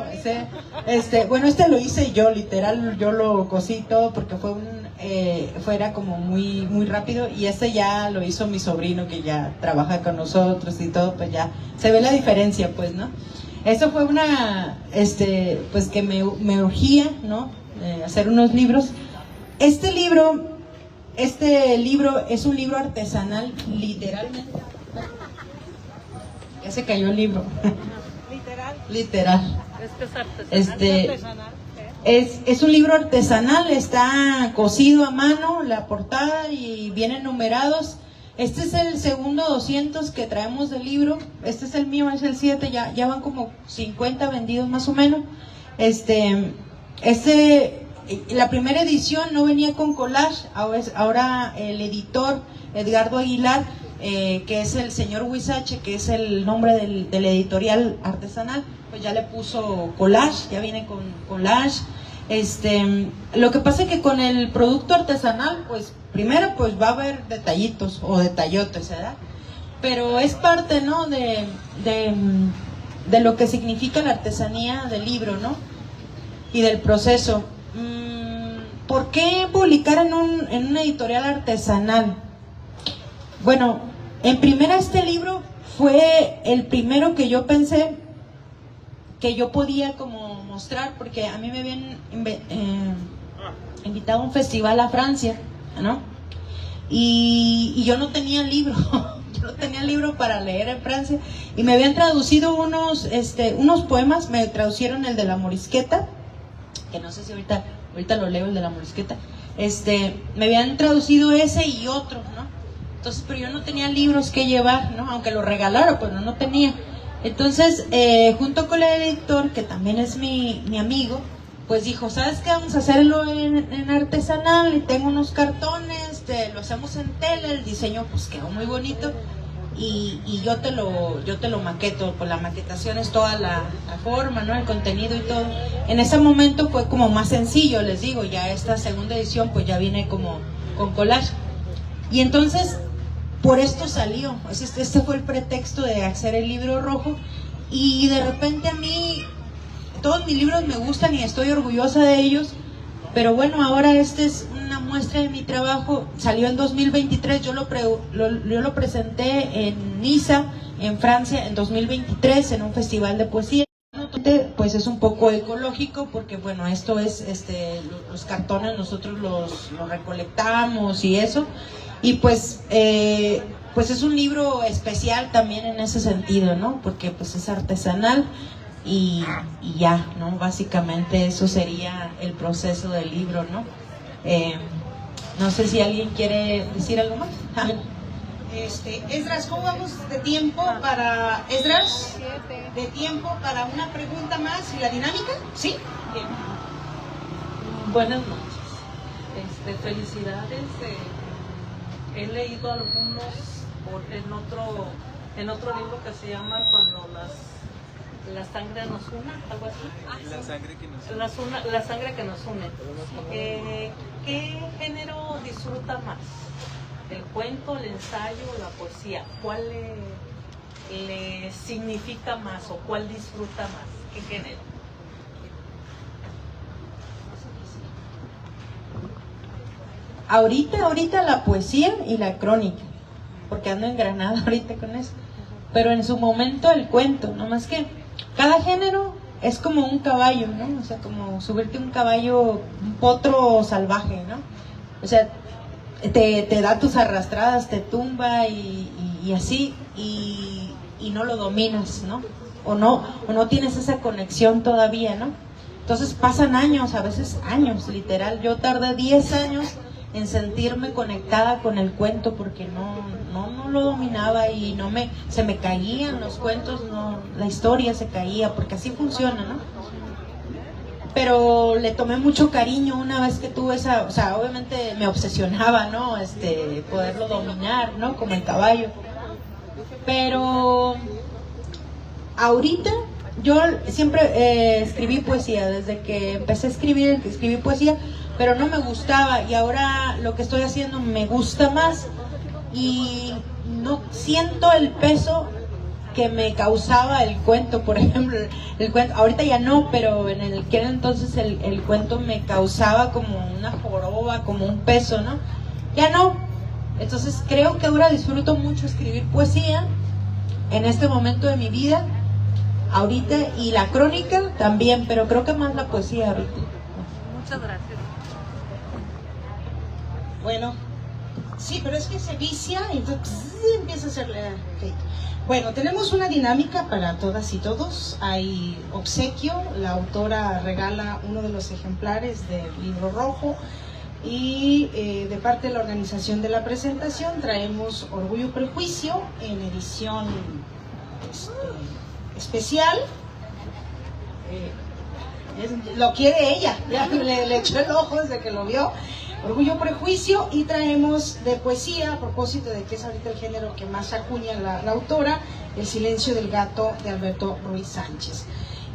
[SPEAKER 2] Bueno, lo hice yo, literal, yo lo cosí todo porque fuera como muy, muy rápido, y ya lo hizo mi sobrino que ya trabaja con nosotros y todo, pues ya se ve la diferencia, pues, ¿no? Eso fue pues que me urgía, ¿no? Hacer unos libros. Este libro es un libro artesanal, literalmente. Ya se cayó el libro. Literal.
[SPEAKER 5] Es artesanal.
[SPEAKER 2] Es un libro artesanal, está cosido a mano, la portada, y vienen numerados. Este es el segundo 200 que traemos del libro. Este es el mío, es el 7, ya van como 50 vendidos más o menos. La primera edición no venía con collage, ahora el editor Edgardo Aguilar, que es el señor Huizache, que es el nombre del editorial artesanal, pues ya le puso collage, ya viene con collage. Lo que pasa es que con el producto artesanal, pues primero pues va a haber detallitos o detallotes, ¿verdad? Pero es parte, ¿no? de lo que significa la artesanía del libro, ¿no? Y del proceso. ¿Por qué publicar en una editorial artesanal? Bueno, en primera, este libro fue el primero que yo pensé que yo podía como mostrar, porque a mí me habían invitado a un festival a Francia, ¿no? Y yo no tenía libro, yo no tenía libro para leer en Francia, y me habían traducido unos poemas, me traducieron el de la Morisqueta, que no sé si ahorita lo leo, el de la Morisqueta. Me habían traducido ese y otro, ¿no? Entonces, pero yo no tenía libros que llevar, ¿no? Aunque lo regalaron, pero no tenía. Entonces, junto con el editor, que también es mi amigo, pues dijo, ¿sabes qué? Vamos a hacerlo en artesanal, y tengo unos cartones, lo hacemos en tela, el diseño pues quedó muy bonito, y yo te lo maqueto, pues la maquetación es toda la forma, ¿no? El contenido y todo. En ese momento fue como más sencillo, les digo, ya esta segunda edición pues ya viene como con collage. Y entonces, por esto salió, este fue el pretexto de hacer el libro rojo, y de repente a mí, todos mis libros me gustan y estoy orgullosa de ellos, pero bueno, ahora es una muestra de mi trabajo. Salió en 2023, yo lo presenté en Niza, en Francia, en 2023, en un festival de poesía. Pues es un poco ecológico, porque bueno, esto es, los cartones nosotros los recolectamos y eso, y pues es un libro especial también en ese sentido, ¿no? Porque pues es artesanal. Y ya, ¿no? Básicamente eso sería el proceso del libro, ¿no? No sé si alguien quiere decir algo más. ¿Ah?
[SPEAKER 6] Esdras, ¿cómo vamos de tiempo para Esdras? ¿De tiempo para una pregunta más y la dinámica? ¿Sí? Bien.
[SPEAKER 5] Buenas noches. Felicidades. He leído algunos en otro libro que se llama Cuando la sangre nos une, algo así.
[SPEAKER 4] La sangre que nos une.
[SPEAKER 5] La sangre que nos une. ¿Qué género disfruta más? ¿El cuento, el ensayo, la poesía? ¿Cuál le significa más o cuál disfruta más? ¿Qué género?
[SPEAKER 2] Ahorita la poesía y la crónica, porque ando en Granada ahorita con eso. Pero en su momento el cuento, no más que cada género es como un caballo, ¿no? O sea, como subirte un caballo, un potro salvaje, ¿no? O sea, te da tus arrastradas, te tumba y así, y no lo dominas, ¿no? O no tienes esa conexión todavía, ¿no? Entonces pasan años, a veces años, literal. Yo tardé 10 años en sentirme conectada con el cuento, porque no lo dominaba y se me caían los cuentos, la historia se caía, porque así funciona, ¿no? Pero le tomé mucho cariño una vez que tuve esa, o sea, obviamente me obsesionaba, ¿no? Poderlo dominar, ¿no? Como el caballo. Pero ahorita yo siempre escribí poesía, desde que empecé a escribí poesía, pero no me gustaba, y ahora lo que estoy haciendo me gusta más y no siento el peso que me causaba el cuento. Por ejemplo, el cuento, ahorita ya no, pero en aquel entonces el cuento me causaba como una joroba, como un peso, ¿no? Ya no. Entonces creo que ahora disfruto mucho escribir poesía en este momento de mi vida, ahorita, y la crónica también, pero creo que más la poesía ahorita.
[SPEAKER 5] Muchas gracias.
[SPEAKER 6] Bueno, sí, pero es que se vicia y entonces empieza a hacerle... Okay. Bueno, tenemos una dinámica para todas y todos. Hay obsequio, la autora regala uno de los ejemplares del libro rojo, y de parte de la organización de la presentación traemos Orgullo y Prejuicio en edición especial. Lo quiere ella, ya le echó el ojo desde que lo vio. Orgullo, Prejuicio, y traemos de poesía, a propósito de que es ahorita el género que más acuña la autora, El silencio del gato, de Alberto Ruiz Sánchez.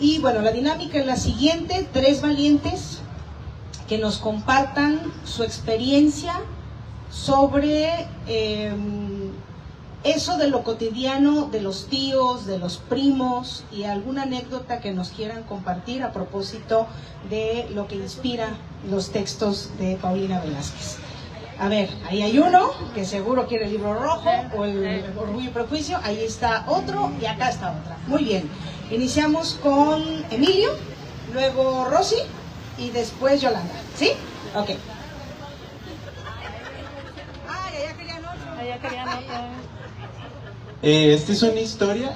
[SPEAKER 6] Y bueno, la dinámica es la siguiente: 3 valientes que nos compartan su experiencia sobre eso de lo cotidiano, de los tíos, de los primos, y alguna anécdota que nos quieran compartir a propósito de lo que inspira los textos de Paulina Velázquez. A ver, ahí hay uno que seguro quiere el libro rojo o el Orgullo y Prejuicio. Ahí está otro y acá está otra. Muy bien, iniciamos con Emilio, luego Rosy y después Yolanda. ¿Sí? Ok.
[SPEAKER 5] Ya querían otro.
[SPEAKER 4] Esta es una historia.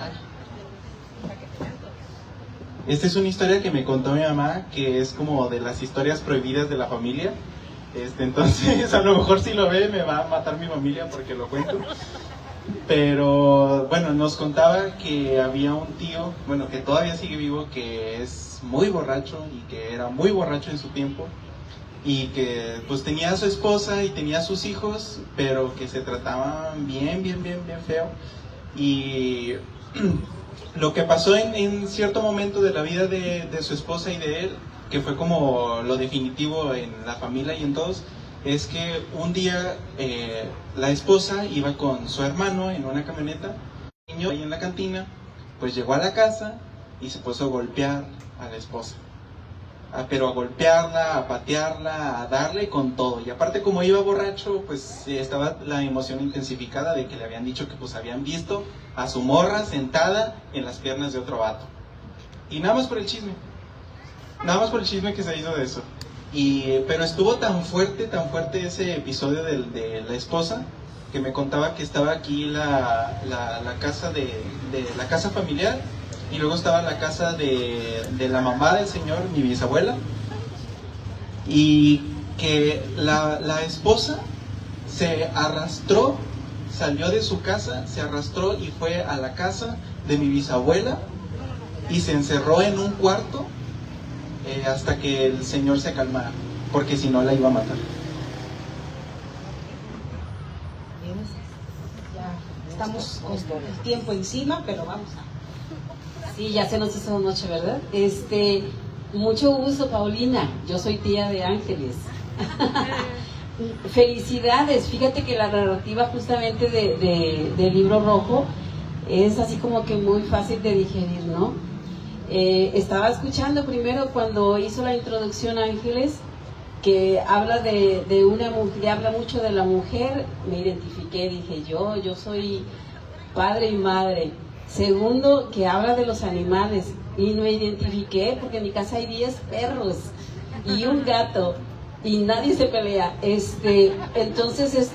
[SPEAKER 4] Esta es una historia que me contó mi mamá, que es como de las historias prohibidas de la familia. Entonces, a lo mejor si lo ve me va a matar mi familia porque lo cuento. Pero bueno, nos contaba que había un tío, bueno, que todavía sigue vivo, que es muy borracho y que era muy borracho en su tiempo, y que pues tenía a su esposa y tenía a sus hijos, pero que se trataban bien feo. Y lo que pasó en cierto momento de la vida de su esposa y de él, que fue como lo definitivo en la familia y en todos, es que un día la esposa iba con su hermano en una camioneta, el niño ahí en la cantina, pues llegó a la casa y se puso a golpear a la esposa. Pero a golpearla, a patearla, a darle con todo. Y aparte, como iba borracho, pues estaba la emoción intensificada de que le habían dicho que pues habían visto a su morra sentada en las piernas de otro vato. Y nada más por el chisme que se hizo de eso. Pero estuvo tan fuerte ese episodio de la esposa, que me contaba que estaba aquí la casa de la casa familiar, y luego estaba la casa de la mamá del señor, mi bisabuela, y que la esposa se arrastró, salió de su casa, se arrastró y fue a la casa de mi bisabuela y se encerró en un cuarto hasta que el señor se calmara, porque si no la iba a matar.
[SPEAKER 6] Ya estamos con el tiempo encima, pero vamos a...
[SPEAKER 7] Sí, ya se nos hizo noche, ¿verdad? Mucho gusto, Paulina. Yo soy tía de Ángeles. Felicidades. Fíjate que la narrativa justamente del libro rojo es así como que muy fácil de digerir, ¿no? Estaba escuchando primero cuando hizo la introducción Ángeles, que habla de una mujer, habla mucho de la mujer. Me identifiqué, dije yo soy padre y madre. Segundo, que habla de los animales, y me identifiqué porque en mi casa hay 10 perros y un gato y nadie se pelea. Entonces,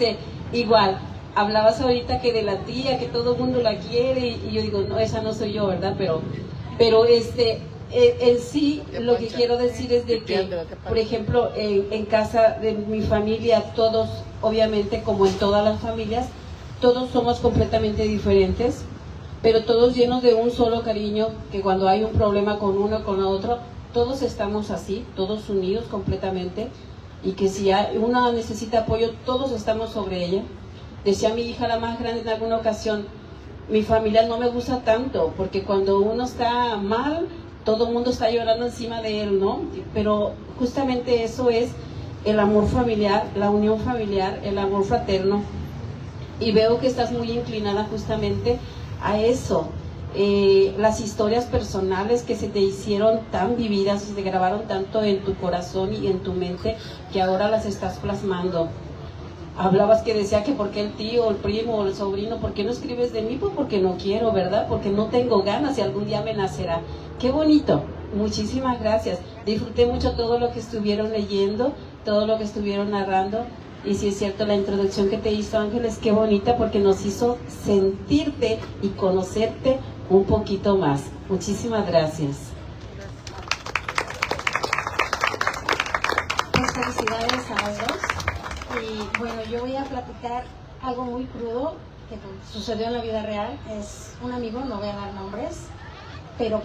[SPEAKER 7] igual, hablabas ahorita que de la tía, que todo el mundo la quiere, y yo digo, no, esa no soy yo, ¿verdad? Pero En sí, lo que quiero decir es de que, por ejemplo, en casa de mi familia, todos, obviamente, como en todas las familias, todos somos completamente diferentes, pero todos llenos de un solo cariño, que cuando hay un problema con uno, con otro, todos estamos así, todos unidos completamente, y que si una necesita apoyo, todos estamos sobre ella. Decía mi hija, la más grande, en alguna ocasión, mi familia no me gusta tanto, porque cuando uno está mal, todo el mundo está llorando encima de él, ¿no? Pero justamente eso es el amor familiar, la unión familiar, el amor fraterno. Y veo que estás muy inclinada justamente a eso. Las historias personales que se te hicieron tan vividas, se te grabaron tanto en tu corazón y en tu mente, que ahora las estás plasmando. Hablabas que decía que por qué el tío, el primo o el sobrino, ¿por qué no escribes de mí? Pues porque no quiero, ¿verdad? Porque no tengo ganas y algún día me nacerá. ¡Qué bonito! Muchísimas gracias. Disfruté mucho todo lo que estuvieron leyendo, todo lo que estuvieron narrando. Y sí es cierto, la introducción que te hizo Ángeles, qué bonita, porque nos hizo sentirte y conocerte un poquito más. Muchísimas gracias.
[SPEAKER 6] Pues felicidades a los dos. Y bueno, yo voy a platicar algo muy crudo que sucedió en la vida real. Es un amigo, no voy a dar nombres, pero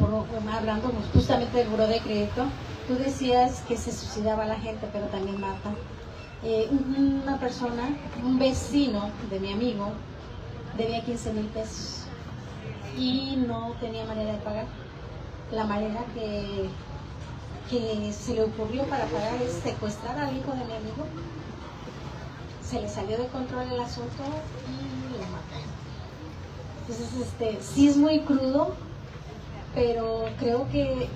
[SPEAKER 6] hablando justamente del buró de crédito, tú decías que se suicidaba la gente, pero también mata. Una persona, un vecino de mi amigo, debía 15,000 pesos y no tenía manera de pagar. La manera que se le ocurrió para pagar es secuestrar al hijo de mi amigo. Se le salió de control el asunto y lo mataron. Entonces, sí es muy crudo, pero creo que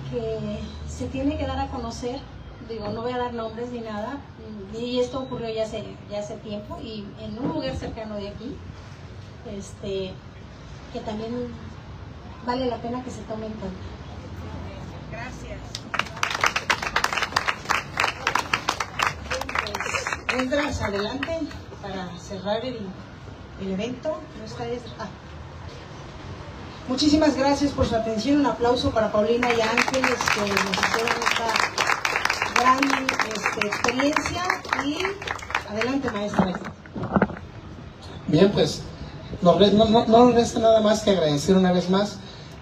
[SPEAKER 6] se tiene que dar a conocer. Digo, no voy a dar nombres ni nada, y esto ocurrió ya hace tiempo, y en un lugar cercano de aquí, que también vale la pena que se tome en cuenta. Gracias. Pues, entras adelante para cerrar el evento. No está Muchísimas gracias por su atención. Un aplauso para Paulina y Ángeles, que nos hicieron esta gran experiencia. Y adelante, maestra.
[SPEAKER 1] Bien, pues no nos resta nada más que agradecer una vez más,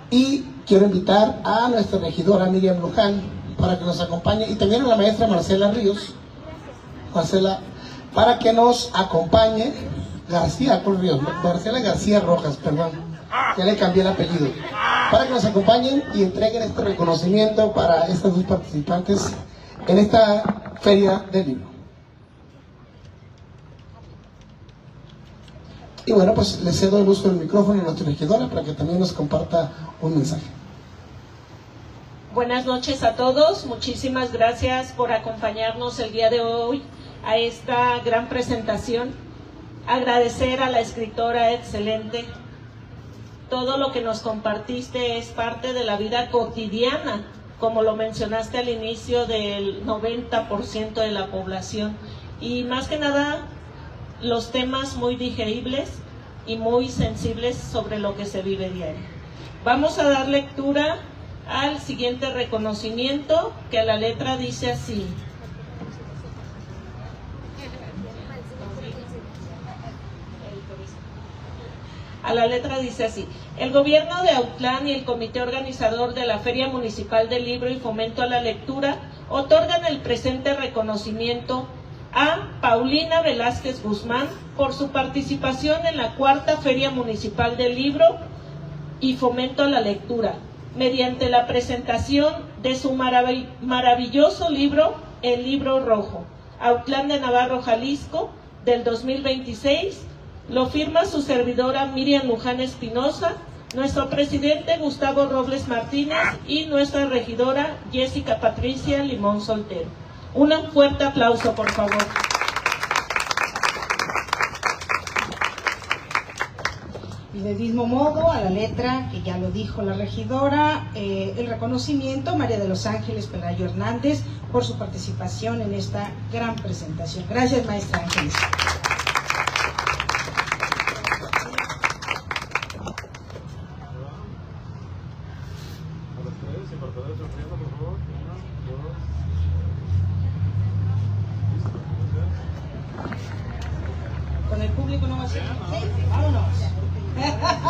[SPEAKER 1] y quiero invitar a nuestra regidora Miriam Luján para que nos acompañe, y también a la maestra Marcela Ríos, para que nos acompañe. Marcela García Rojas, perdón, ya le cambié el apellido, para que nos acompañen y entreguen este reconocimiento para estas dos participantes en esta feria del libro. Y bueno, pues le cedo el uso del micrófono a nuestra regidora para que también nos comparta un mensaje.
[SPEAKER 8] Buenas noches a todos, muchísimas gracias por acompañarnos el día de hoy a esta gran presentación. Agradecer a la escritora excelente. Todo lo que nos compartiste es parte de la vida cotidiana, como lo mencionaste al inicio, del 90% de la población. Y más que nada, los temas muy digeribles y muy sensibles sobre lo que se vive diario. Vamos a dar lectura al siguiente reconocimiento, que a la letra dice así. A la letra dice así: el gobierno de Autlán y el comité organizador de la Feria Municipal del Libro y Fomento a la Lectura otorgan el presente reconocimiento a Paulina Velázquez Guzmán por su participación en la 4ª Feria Municipal del Libro y Fomento a la Lectura, mediante la presentación de su maravilloso libro, El Libro Rojo, Autlán de Navarro, Jalisco, del 2026, lo firma su servidora Miriam Luján Espinosa, nuestro presidente Gustavo Robles Martínez y nuestra regidora Jessica Patricia Limón Soltero. Un fuerte aplauso, por favor.
[SPEAKER 6] Y del mismo modo, a la letra, que ya lo dijo la regidora, el reconocimiento, María de los Ángeles Pelayo Hernández, por su participación en esta gran presentación. Gracias, maestra Ángeles.
[SPEAKER 9] A los tres,
[SPEAKER 6] ¿Sí? Vámonos.